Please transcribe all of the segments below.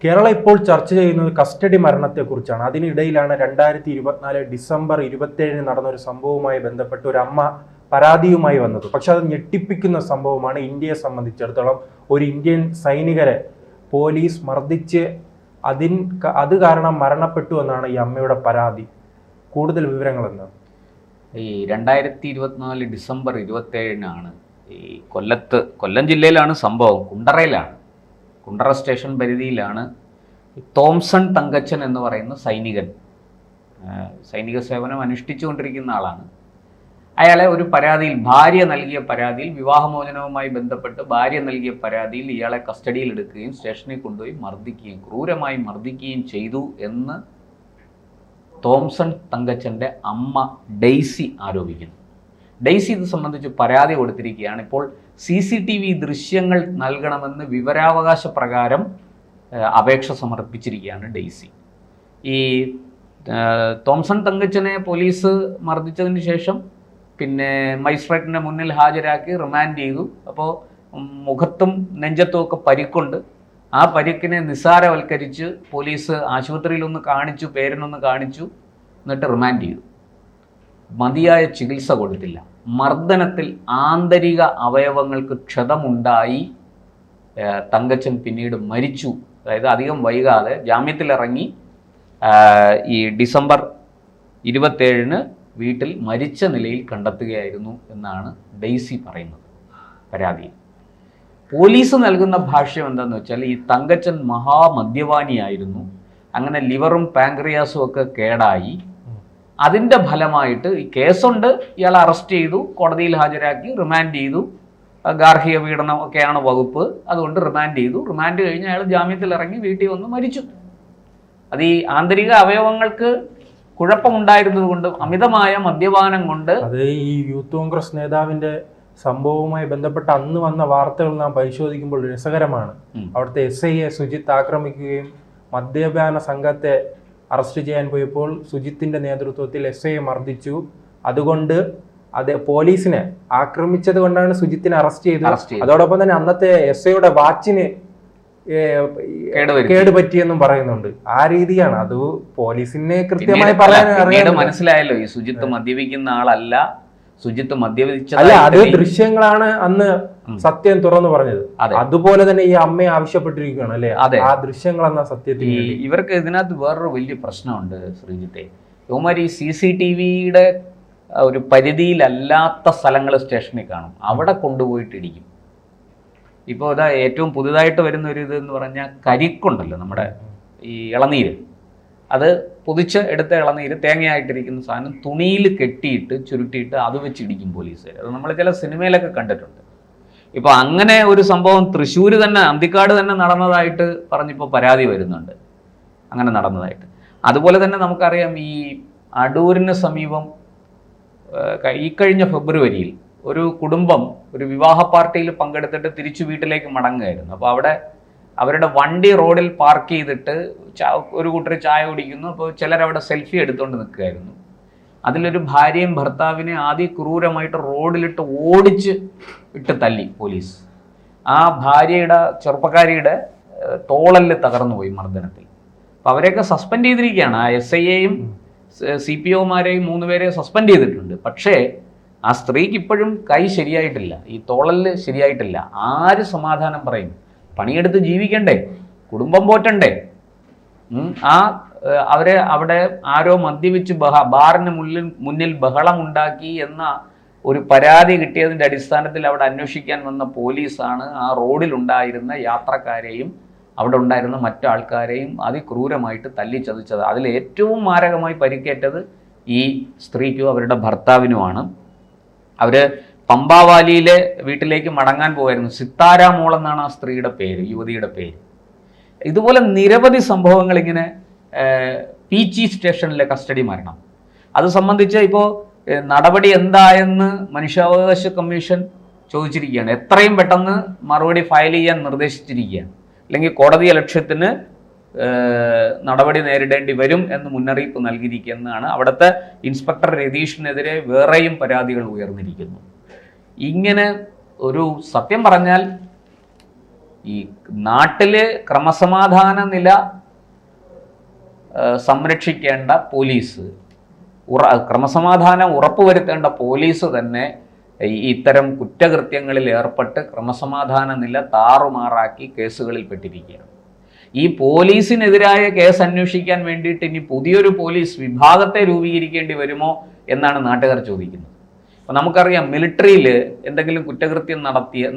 കേരളം ഇപ്പോൾ ചർച്ച ചെയ്യുന്നത് കസ്റ്റഡി മരണത്തെക്കുറിച്ചാണ്. അതിനിടയിലാണ് 2024 ഡിസംബർ 27 നടന്ന ഒരു സംഭവവുമായി ബന്ധപ്പെട്ട് ഒരു അമ്മ പരാതിയുമായി വന്നത്. പക്ഷെ അത് ഞെട്ടിപ്പിക്കുന്ന സംഭവമാണ്. ഇന്ത്യയെ സംബന്ധിച്ചിടത്തോളം ഒരു ഇന്ത്യൻ സൈനികരെ പോലീസ് മർദ്ദിച്ച് അത് കാരണം മരണപ്പെട്ടു എന്നാണ് ഈ അമ്മയുടെ പരാതി. കൂടുതൽ വിവരങ്ങൾ എന്താണ്? ഈ 2024 ഡിസംബർ 27 ഈ കൊല്ലം ജില്ലയിലാണ് സംഭവം. കുണ്ടറ സ്റ്റേഷൻ പരിധിയിലാണ് തോംസൺ തങ്കച്ചൻ എന്ന് പറയുന്ന സൈനിക സേവനം അനുഷ്ഠിച്ചുകൊണ്ടിരിക്കുന്ന ആളാണ്. അയാളെ ഒരു പരാതിയിൽ, ഭാര്യ നൽകിയ പരാതിയിൽ, വിവാഹമോചനവുമായി ബന്ധപ്പെട്ട് ഭാര്യ നൽകിയ പരാതിയിൽ ഇയാളെ കസ്റ്റഡിയിൽ എടുക്കുകയും സ്റ്റേഷനിൽ കൊണ്ടുപോയി ക്രൂരമായി മർദ്ദിക്കുകയും ചെയ്തു എന്ന് തോംസൺ തങ്കച്ചൻ്റെ അമ്മ ഡെയ്സി ആരോപിക്കുന്നു. ഡെയ്സി ഇത് സംബന്ധിച്ച് പരാതി കൊടുത്തിരിക്കുകയാണ്. ഇപ്പോൾ CCTV ദൃശ്യങ്ങൾ നൽകണമെന്ന് വിവരാവകാശ പ്രകാരം അപേക്ഷ സമർപ്പിച്ചിരിക്കുകയാണ് ഡെയ്സി. ഈ തോംസൺ തങ്കച്ചനെ പോലീസ് മർദ്ദിച്ചതിന് ശേഷം പിന്നെ മജിസ്ട്രേറ്റിൻ്റെ മുന്നിൽ ഹാജരാക്കി റിമാൻഡ് ചെയ്തു. അപ്പോൾ മുഖത്തും നെഞ്ചത്തും ഒക്കെ പരിക്കുണ്ട്. ആ പരിക്കിനെ നിസ്സാരവൽക്കരിച്ച് പോലീസ് ആശുപത്രിയിലൊന്ന് കാണിച്ചു, പേരിനൊന്ന് കാണിച്ചു, എന്നിട്ട് റിമാൻഡ് ചെയ്തു. മതിയായ ചികിത്സ കൊടുത്തില്ല. മർദ്ദനത്തിൽ ആന്തരിക അവയവങ്ങൾക്ക് ക്ഷതമുണ്ടായി തങ്കച്ചൻ പിന്നീട് മരിച്ചു. അതായത് അധികം വൈകാതെ ജാമ്യത്തിലിറങ്ങി ഈ ഡിസംബർ 27 വീട്ടിൽ മരിച്ച നിലയിൽ കണ്ടെത്തുകയായിരുന്നു എന്നാണ് ഡെയ്സി പറയുന്നത് പരാതിയിൽ. പോലീസ് നൽകുന്ന ഭാഷ്യം എന്താണെന്ന് വെച്ചാൽ ഈ തങ്കച്ചൻ മഹാമദ്യപാനിയായിരുന്നു. അങ്ങനെ ലിവറും പാങ്ക്രിയാസും ഒക്കെ കേടായി. അതിൻ്റെ ഫലമായിട്ട് ഈ കേസുണ്ട്, ഇയാളെ അറസ്റ്റ് ചെയ്തു, കോടതിയിൽ ഹാജരാക്കി, റിമാൻഡ് ചെയ്തു. ഗാർഹിക പീഡനം ഒക്കെയാണ് വകുപ്പ്, അതുകൊണ്ട് റിമാൻഡ് ചെയ്തു. റിമാൻഡ് കഴിഞ്ഞ് അയാൾ ജാമ്യത്തിൽ ഇറങ്ങി വീട്ടിൽ വന്ന് മരിച്ചു. അത് ഈ ആന്തരിക അവയവങ്ങൾക്ക് കുഴപ്പമുണ്ടായിരുന്നത് കൊണ്ട്, അമിതമായ മദ്യപാനം കൊണ്ട്. അത് ഈ യൂത്ത് കോൺഗ്രസ് നേതാവിന്റെ സംഭവവുമായി ബന്ധപ്പെട്ട അന്ന് വന്ന വാർത്തകൾ നാം പരിശോധിക്കുമ്പോൾ രസകരമാണ്. അവിടുത്തെ SIയെ സുജിത്ത് ആക്രമിക്കുകയും മദ്യപാന സംഘത്തെ അറസ്റ്റ് ചെയ്യാൻ പോയപ്പോൾ സുജിത്തിന്റെ നേതൃത്വത്തിൽ SIയെ മർദ്ദിച്ചു. അതുകൊണ്ട് പോലീസിനെ ആക്രമിച്ചത് കൊണ്ടാണ് സുജിത്തിനെ അറസ്റ്റ് ചെയ്തത്. അതോടൊപ്പം തന്നെ അന്നത്തെ SIയുടെ വാച്ചിന് കേടുപറ്റിയെന്നും പറയുന്നുണ്ട്. ആ രീതിയാണ് അത്. പോലീസിനെ കൃത്യമായി പറയാൻ മനസ്സിലായല്ലോ ഈ സുജിത്ത് മദ്യപിക്കുന്ന ആളല്ല, സുജിത്ത് മദ്യപിച്ചല്ല. അത് ദൃശ്യങ്ങളാണ് അന്ന് സത്യം തുറന്നു പറഞ്ഞത്. അതുപോലെ തന്നെ ഈ അമ്മയെ ആവശ്യപ്പെട്ടിരിക്കുകയാണ് അല്ലെ, ആ ദൃശ്യങ്ങൾ എന്ന സത്യത്തിൽ. ഇവർക്ക് ഇതിനകത്ത് വേറൊരു വലിയ പ്രശ്നമുണ്ട് ശ്രീജിത്തെ. ഇവന്മാർ ഈ CCTVയുടെ ഒരു പരിധിയിലല്ലാത്ത സ്ഥലങ്ങൾ സ്റ്റേഷനിൽ കാണും, അവിടെ കൊണ്ടുപോയിട്ട് ഇടിക്കും. ഇപ്പോൾ ഇതാ ഏറ്റവും പുതുതായിട്ട് വരുന്ന ഒരു ഇതെന്ന് പറഞ്ഞാൽ കരിക്കുണ്ടല്ലോ, നമ്മുടെ ഈ ഇളനീര്, അത് പൊതിച്ച് എടുത്ത ഇളനീര്, തേങ്ങയായിട്ടിരിക്കുന്ന സാധനം തുണിയിൽ കെട്ടിയിട്ട് ചുരുട്ടിയിട്ട് അത് വെച്ചിടിക്കും പോലീസുകാർ. അത് നമ്മൾ ചില സിനിമയിലൊക്കെ കണ്ടിട്ടുണ്ട്. ഇപ്പോൾ അങ്ങനെ ഒരു സംഭവം തൃശ്ശൂർ തന്നെ, അന്തിക്കാട് തന്നെ നടന്നതായിട്ട് പറഞ്ഞിപ്പോൾ പരാതി വരുന്നുണ്ട്, അങ്ങനെ നടന്നതായിട്ട്. അതുപോലെ തന്നെ നമുക്കറിയാം ഈ അടൂരിന് സമീപം ഈ കഴിഞ്ഞ ഫെബ്രുവരിയിൽ ഒരു കുടുംബം ഒരു വിവാഹ പാർട്ടിയിൽ പങ്കെടുത്തിട്ട് തിരിച്ചു വീട്ടിലേക്ക് മടങ്ങുകയായിരുന്നു. അപ്പോൾ അവിടെ അവരുടെ വണ്ടി റോഡിൽ പാർക്ക് ചെയ്തിട്ട് ഒരു കൂട്ടർ ചായ കുടിക്കുന്നു. അപ്പോൾ ചിലരവിടെ സെൽഫി എടുത്തുകൊണ്ട് നിൽക്കുകയായിരുന്നു. അതിലൊരു ഭാര്യയും ഭർത്താവിനെ ആദ്യം ക്രൂരമായിട്ട് റോഡിലിട്ട് ഓടിച്ച് തല്ലി പോലീസ്. ആ ഭാര്യയുടെ, ചെറുപ്പക്കാരിയുടെ തോളല് തകർന്നുപോയി മർദ്ദനത്തിൽ. അപ്പോൾ അവരെയൊക്കെ സസ്പെൻഡ് ചെയ്തിരിക്കുകയാണ്. ആ SIയെയും CPOമാരെയും 3 പേരെ സസ്പെൻഡ് ചെയ്തിട്ടുണ്ട്. പക്ഷേ ആ സ്ത്രീക്ക് ഇപ്പോഴും കൈ ശരിയായിട്ടില്ല, ഈ തോളല് ശരിയായിട്ടില്ല. ആര് സമാധാനം പറയും? പണിയെടുത്ത് ജീവിക്കണ്ടേ, കുടുംബം പോറ്റണ്ടേ? അവരെ അവിടെ ആരോ മദ്യപിച്ച് ബാറിന് മുന്നിൽ ബഹളമുണ്ടാക്കി എന്ന ഒരു പരാതി കിട്ടിയതിൻ്റെ അടിസ്ഥാനത്തിൽ അവിടെ അന്വേഷിക്കാൻ വന്ന പോലീസാണ് ആ റോഡിലുണ്ടായിരുന്ന യാത്രക്കാരെയും അവിടെ ഉണ്ടായിരുന്ന മറ്റാൾക്കാരെയും അതിക്രൂരമായിട്ട് തല്ലിച്ചതച്ചത്. അതിൽ ഏറ്റവും മാരകമായി പരിക്കേറ്റത് ഈ സ്ത്രീക്കും അവരുടെ ഭർത്താവിനുമാണ്. അവർ പമ്പാവാലിയിലെ വീട്ടിലേക്ക് മടങ്ങാൻ പോകായിരുന്നു. സിത്താര മോൾ എന്നാണ് ആ സ്ത്രീയുടെ പേര്, യുവതിയുടെ പേര്. ഇതുപോലെ നിരവധി സംഭവങ്ങൾ ഇങ്ങനെ PG സ്റ്റേഷനിലെ കസ്റ്റഡി മരണം അത് സംബന്ധിച്ച് ഇപ്പോൾ നടപടി എന്തായെന്ന് മനുഷ്യാവകാശ കമ്മീഷൻ ചോദിച്ചിരിക്കുകയാണ്. എത്രയും പെട്ടെന്ന് മറുപടി ഫയൽ ചെയ്യാൻ നിർദ്ദേശിച്ചിരിക്കുകയാണ്. അല്ലെങ്കിൽ കോടതി ലക്ഷ്യത്തിന് നടപടി നേരിടേണ്ടി വരും എന്ന് മുന്നറിയിപ്പ് നൽകിയിരിക്കുന്നതാണ്. അവിടുത്തെ ഇൻസ്പെക്ടർ രതീഷിനെതിരെ വേറെയും പരാതികൾ ഉയർന്നിരിക്കുന്നു. ഇങ്ങനെ ഒരു സത്യം പറഞ്ഞാൽ ഈ നാട്ടില് ക്രമസമാധാന നില സംരക്ഷിക്കേണ്ട പോലീസ്, ക്രമസമാധാനം ഉറപ്പുവരുത്തേണ്ട പോലീസ് തന്നെ ഇത്തരം കുറ്റകൃത്യങ്ങളിൽ ഏർപ്പെട്ട് ക്രമസമാധാന നില താറുമാറാക്കി കേസുകളിൽ പെട്ടിരിക്കുകയാണ്. ഈ പോലീസിനെതിരായ കേസ് അന്വേഷിക്കാൻ വേണ്ടിയിട്ട് ഇനി പുതിയൊരു പോലീസ് വിഭാഗത്തെ രൂപീകരിക്കേണ്ടി വരുമോ എന്നാണ് നാട്ടുകാർ ചോദിക്കുന്നത്. അപ്പോൾ നമുക്കറിയാം, മിലിറ്ററിയിൽ എന്തെങ്കിലും കുറ്റകൃത്യം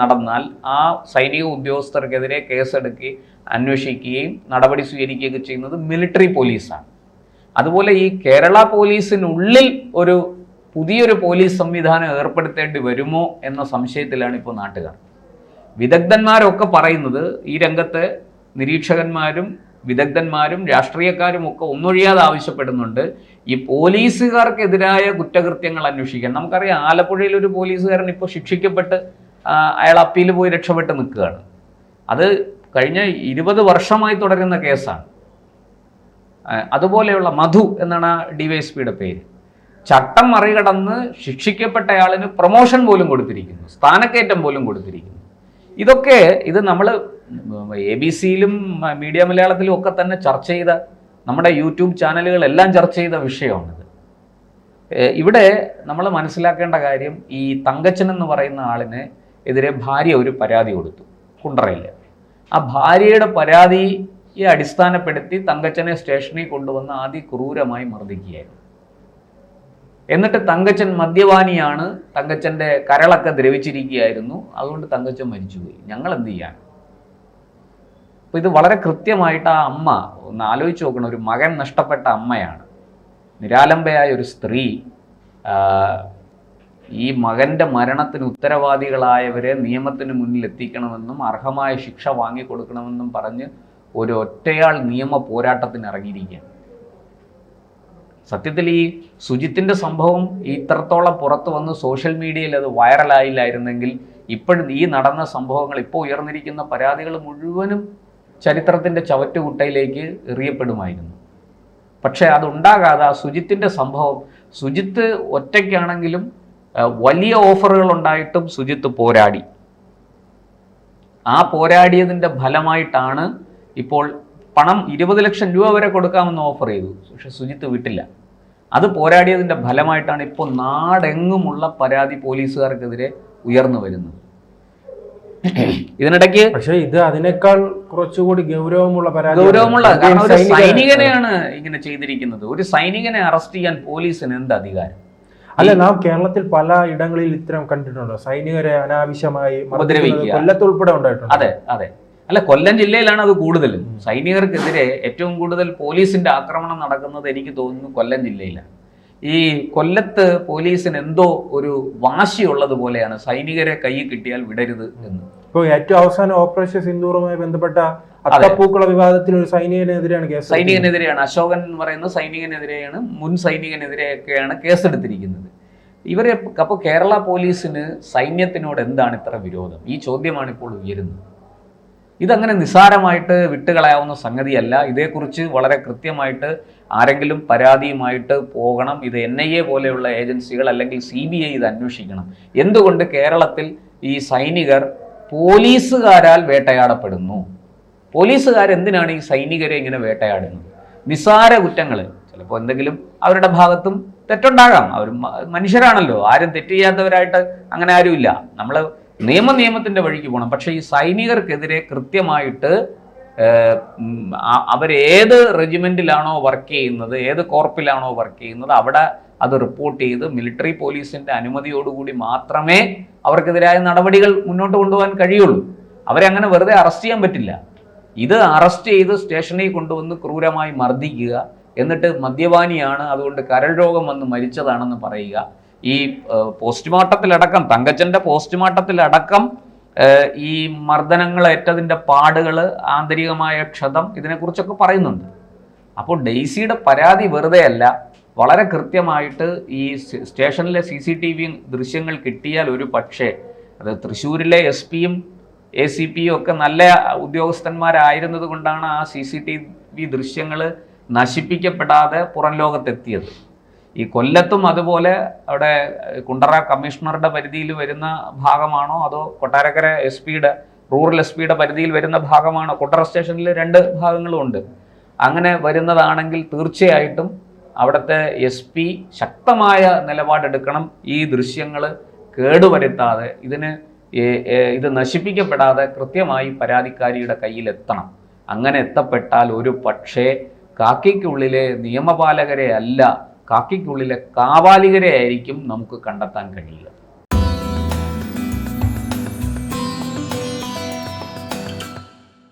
നടന്നാൽ ആ സൈനിക ഉദ്യോഗസ്ഥർക്കെതിരെ കേസെടുക്കുകയും അന്വേഷിക്കുകയും നടപടി സ്വീകരിക്കുകയൊക്കെ ചെയ്യുന്നത് മിലിറ്ററി പോലീസാണ്. അതുപോലെ ഈ കേരള പോലീസിനുള്ളിൽ ഒരു പുതിയൊരു പോലീസ് സംവിധാനം ഏർപ്പെടുത്തേണ്ടി വരുമോ എന്ന സംശയത്തിലാണ് ഇപ്പോൾ നാട്ടുകാർ. വിദഗ്ധന്മാരൊക്കെ പറയുന്നത്, ഈ രംഗത്ത് നിരീക്ഷകന്മാരും വിദഗ്ധന്മാരും രാഷ്ട്രീയക്കാരും ഒക്കെ ഒന്നൊഴിയാതെ ആവശ്യപ്പെടുന്നുണ്ട്, ഈ പോലീസുകാർക്കെതിരായ കുറ്റകൃത്യങ്ങൾ അന്വേഷിക്കാൻ. നമുക്കറിയാം, ആലപ്പുഴയിൽ ഒരു പോലീസുകാരൻ ഇപ്പോൾ ശിക്ഷിക്കപ്പെട്ട് അയാൾ അപ്പീൽ പോയി രക്ഷപ്പെട്ട് നിൽക്കുകയാണ്. അത് കഴിഞ്ഞ 20 വർഷമായി തുടരുന്ന കേസാണ്. അതുപോലെയുള്ള മധു എന്നാണ് ആ DYSPയുടെ പേര്. ചട്ടം മറികടന്ന് ശിക്ഷിക്കപ്പെട്ടയാളിന് പ്രൊമോഷൻ പോലും കൊടുത്തിരിക്കുന്നു, സ്ഥാനക്കയറ്റം പോലും കൊടുത്തിരിക്കുന്നു. ഇത് നമ്മൾ ABC-യിലും മീഡിയ മലയാളത്തിലും ഒക്കെ തന്നെ ചർച്ച ചെയ്ത, നമ്മുടെ യൂട്യൂബ് ചാനലുകളെല്ലാം ചർച്ച ചെയ്ത വിഷയമാണിത്. ഇവിടെ നമ്മൾ മനസ്സിലാക്കേണ്ട കാര്യം, ഈ തങ്കച്ചൻ എന്ന് പറയുന്ന ആളിന് എതിരെ ഭാര്യ ഒരു പരാതി കൊടുത്തു കുണ്ടറയിൽ. ആ ഭാര്യയുടെ പരാതിയെ അടിസ്ഥാനപ്പെടുത്തി തങ്കച്ചനെ സ്റ്റേഷനിൽ കൊണ്ടുവന്ന് ആദ്യം ക്രൂരമായി മർദ്ദിക്കുകയായിരുന്നു. എന്നിട്ട് തങ്കച്ചൻ മദ്യപാനിയാണ്, തങ്കച്ചൻ്റെ കരളൊക്കെ ദ്രവിച്ചിരിക്കുകയായിരുന്നു, അതുകൊണ്ട് തങ്കച്ചൻ മരിച്ചുപോയി. ഞങ്ങൾ എന്ത് ചെയ്യാൻ? അപ്പോൾ ഇത് വളരെ കൃത്യമായിട്ട് ആ അമ്മ ഒന്ന് ആലോചിച്ച് നോക്കണം. ഒരു മകൻ നഷ്ടപ്പെട്ട അമ്മയാണ്, നിരാലംബയായ ഒരു സ്ത്രീ. ഈ മകൻ്റെ മരണത്തിന് ഉത്തരവാദികളായവരെ നിയമത്തിന് മുന്നിൽ എത്തിക്കണമെന്നും അർഹമായ ശിക്ഷ വാങ്ങിക്കൊടുക്കണമെന്നും പറഞ്ഞ് ഒരു ഒറ്റയാൾ നിയമ പോരാട്ടത്തിന് ഇറങ്ങിയിരിക്കുകയാണ്. സത്യത്തിൽ ഈ സുജിത്തിൻ്റെ സംഭവം ഇത്രത്തോളം പുറത്തു വന്ന് സോഷ്യൽ മീഡിയയിൽ അത് വൈറലായില്ലായിരുന്നെങ്കിൽ ഇപ്പോഴും ഈ നടന്ന സംഭവങ്ങൾ, ഇപ്പോൾ ഉയർന്നിരിക്കുന്ന പരാതികൾ മുഴുവനും ചരിത്രത്തിൻ്റെ ചവറ്റുകുട്ടയിലേക്ക് എറിയപ്പെടുമായിരുന്നു. പക്ഷേ അതുണ്ടാകാതെ ആ സുജിത്തിൻ്റെ സംഭവം, സുജിത്ത് ഒറ്റയ്ക്കാണെങ്കിലും വലിയ ഓഫറുകൾ ഉണ്ടായിട്ടും സുജിത്ത് പോരാടി. ആ പോരാടിയതിൻ്റെ ഫലമായിട്ടാണ് ഇപ്പോൾ പണം 20 ലക്ഷം രൂപ വരെ കൊടുക്കാമെന്ന് ഓഫർ ചെയ്തു. പക്ഷെ സുജിത്ത് വിട്ടില്ല. അത് പോരാടിയതിൻ്റെ ഫലമായിട്ടാണ് ഇപ്പോൾ നാടെങ്ങുമുള്ള പരാതി പോലീസുകാർക്കെതിരെ ഉയർന്നു വരുന്നത്. ഇതിനിടയ്ക്ക് പക്ഷേ ഇത് അതിനേക്കാൾ കുറച്ചുകൂടി ഗൗരവമുള്ള കാരണം ഒരു സൈനികനെയാണ് ഇങ്ങനെ ചെയ്തിരിക്കുന്നത്. ഒരു സൈനികനെ അറസ്റ്റ് ചെയ്യാൻ പോലീസിന് എന്ത് അധികാരം? അല്ല, നാം കേരളത്തിൽ പല ഇടങ്ങളിൽ ഇത്തരം കണ്ടിട്ടുണ്ടോ? സൈനികരെ അനാവശ്യമായി ഉപദ്രവിക്കുക, കൊല്ലത്ത് ഉൾപ്പെടെ ഉണ്ടായിട്ടുണ്ട്. അതെ അതെ. അല്ല, കൊല്ലം ജില്ലയിലാണ് അത് കൂടുതലും. സൈനികർക്കെതിരെ ഏറ്റവും കൂടുതൽ പോലീസിന്റെ ആക്രമണം നടക്കുന്നത് എനിക്ക് തോന്നുന്നു കൊല്ലം ജില്ലയിലാണ്. ഈ കൊല്ലത്ത് പോലീസിന് എന്തോ ഒരു വാശിയുള്ളത് പോലെയാണ്, സൈനികരെ കൈ കിട്ടിയാൽ വിടരുത് എന്ന്. ഇപ്പോൾ ഏറ്റവും അവസാനം ഓപ്പറേഷൻ സിന്ദൂറുമായി ബന്ധപ്പെട്ട അത്തപ്പൂക്കള വിവാദത്തിൽ ഒരു സൈനികനെതിരെയാണ് കേസ്. സൈനികനെതിരെയാണ്, അശോകൻ എന്ന് പറയുന്ന സൈനികനെതിരെയാണ്, മുൻ സൈനികനെതിരെയൊക്കെയാണ് കേസെടുത്തിരിക്കുന്നത്. ഇവരെ അപ്പോൾ കേരള പോലീസിന് സൈന്യത്തിനോട് എന്താണ് ഇത്ര വിരോധം? ഈ ചോദ്യമാണ് ഇപ്പോൾ ഉയരുന്നത്. ഇതങ്ങനെ നിസ്സാരമായിട്ട് വിട്ടുകളയാവുന്ന സംഗതിയല്ല. ഇതേക്കുറിച്ച് വളരെ കൃത്യമായിട്ട് ആരെങ്കിലും പരാതിയുമായിട്ട് പോകണം. ഇത് NIA പോലെയുള്ള ഏജൻസികൾ അല്ലെങ്കിൽ CBI ഇത് അന്വേഷിക്കണം. എന്തുകൊണ്ട് കേരളത്തിൽ ഈ സൈനികർ പോലീസുകാരാൽ വേട്ടയാടപ്പെടുന്നു? പോലീസുകാരെന്തിനാണ് ഈ സൈനികരെ ഇങ്ങനെ വേട്ടയാടുന്നത്? നിസ്സാര കുറ്റങ്ങൾ, ചിലപ്പോൾ എന്തെങ്കിലും അവരുടെ ഭാഗത്തും തെറ്റുണ്ടാകാം. അവർ മനുഷ്യരാണല്ലോ, ആരും തെറ്റ് ചെയ്യാത്തവരായിട്ട് അങ്ങനെ ആരുമില്ല. നമ്മൾ നിയമത്തിൻ്റെ വഴിക്ക് പോകണം. പക്ഷേ ഈ സൈനികർക്കെതിരെ കൃത്യമായിട്ട് അവരേത് റെജിമെൻറ്റിലാണോ വർക്ക് ചെയ്യുന്നത്, ഏത് കോർപ്പിലാണോ വർക്ക് ചെയ്യുന്നത്, അവിടെ അത് റിപ്പോർട്ട് ചെയ്ത് മിലിറ്ററി പോലീസിൻ്റെ അനുമതിയോടുകൂടി മാത്രമേ അവർക്കെതിരായ നടപടികൾ മുന്നോട്ട് കൊണ്ടുപോകാൻ കഴിയുള്ളൂ. അവരെ അങ്ങനെ വെറുതെ അറസ്റ്റ് ചെയ്യാൻ പറ്റില്ല. ഇത് അറസ്റ്റ് ചെയ്ത് സ്റ്റേഷനിൽ കൊണ്ടുവന്ന് ക്രൂരമായി മർദ്ദിക്കുക, എന്നിട്ട് മദ്യപാനിയാണ് അതുകൊണ്ട് കരൾ രോഗം വന്ന് മരിച്ചതാണെന്ന് പറയുക. ഈ പോസ്റ്റ്മോർട്ടത്തിലടക്കം, തങ്കച്ചൻ്റെ പോസ്റ്റ്മോർട്ടത്തിലടക്കം ഈ മർദ്ദനങ്ങളേറ്റതിൻ്റെ പാടുകൾ, ആന്തരികമായ ക്ഷതം, ഇതിനെക്കുറിച്ചൊക്കെ പറയുന്നുണ്ട്. അപ്പോൾ ഡെയ്സിയുടെ പരാതി വെറുതെ അല്ല, വളരെ കൃത്യമായിട്ട് ഈ സ്റ്റേഷനിലെ CCTV ദൃശ്യങ്ങൾ കിട്ടിയാൽ ഒരു പക്ഷേ അത് തൃശ്ശൂരിലെ SP-യും ACP-യും ഒക്കെ നല്ല ഉദ്യോഗസ്ഥന്മാരായിരുന്നത് കൊണ്ടാണ് ആ CCTV ദൃശ്യങ്ങൾ നശിപ്പിക്കപ്പെടാതെ പുറം ലോകത്തെത്തിയത്. ഈ കൊല്ലത്തും അതുപോലെ അവിടെ കുണ്ടറ കമ്മീഷണറുടെ പരിധിയിൽ വരുന്ന ഭാഗമാണോ അതോ കൊട്ടാരക്കര SP-യുടെ റൂറൽ എസ് പിയുടെ പരിധിയിൽ വരുന്ന ഭാഗമാണ്. കുട്ടറ സ്റ്റേഷനിൽ 2 ഭാഗങ്ങളും ഉണ്ട്. അങ്ങനെ വരുന്നതാണെങ്കിൽ തീർച്ചയായിട്ടും അവിടുത്തെ SP ശക്തമായ നിലപാടെടുക്കണം. ഈ ദൃശ്യങ്ങൾ കേടുവരുത്താതെ, ഇത് നശിപ്പിക്കപ്പെടാതെ കൃത്യമായി പരാതിക്കാരിയുടെ കയ്യിലെത്തണം. അങ്ങനെ എത്തപ്പെട്ടാൽ ഒരു പക്ഷേ കാക്കിക്കുള്ളിലെ നിയമപാലകരെ അല്ല, കാക്കിക്കുള്ളിലെ കാവാലികരെ ആയിരിക്കും നമുക്ക് കണ്ടെത്താൻ കഴിയുക.